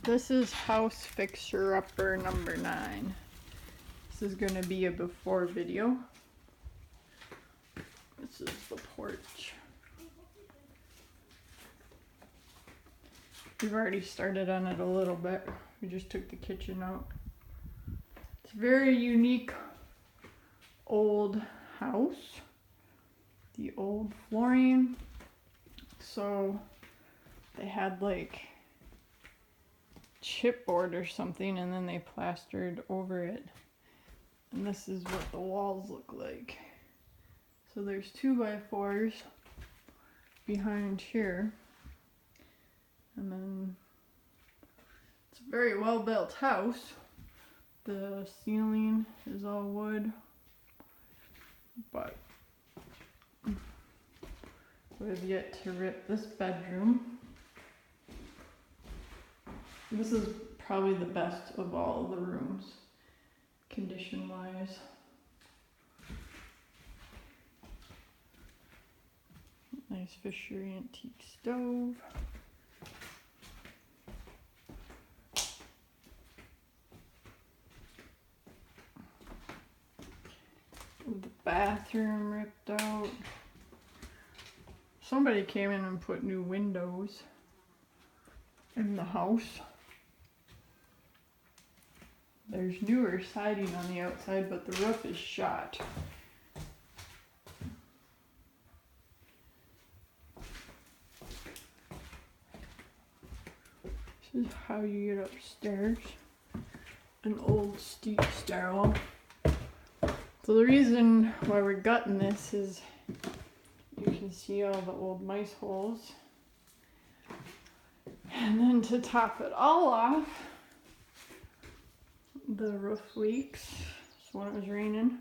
This is house fixer-upper number 9. This is going to be a before video. This is the porch. We've already started on it a little bit. We just took the kitchen out. It's a very unique old house. The old flooring. So they had like chipboard or something and then they plastered over it. And this is what the walls look like. So there's 2x4s behind here. And then it's a very well built house. The ceiling is all wood. But we've yet to rip this bedroom. This is probably the best of all of the rooms, condition wise. Nice Fisher antique stove. The bathroom ripped out. Somebody came in and put new windows in the house. There's newer siding on the outside, but the roof is shot. This is how you get upstairs. An old steep stairwell. So the reason why we're gutting this is you can see all the old mice holes. And then to top it all off, the roof leaks. So when it was raining,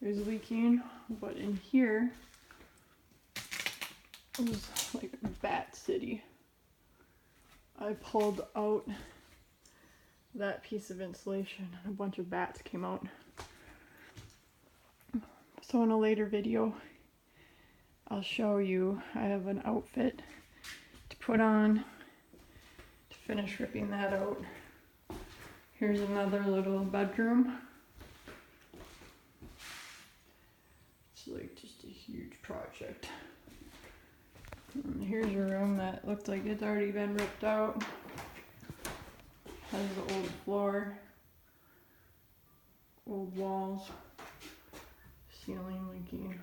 it was leaking. But in here, it was like Bat City. I pulled out that piece of insulation and a bunch of bats came out. So in a later video, I'll show you, I have an outfit to put on to finish ripping that out. Here's another little bedroom. It's like just a huge project. And here's a room that looked like it's already been ripped out. Has the old floor, old walls, ceiling leaking.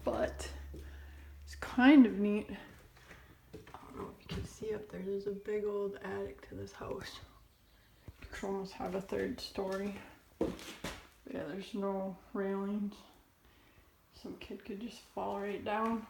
But it's kind of neat. I don't know if you can see up there, there's a big old attic to this house. You could almost have a 3rd story. But yeah, there's no railings. Some kid could just fall right down.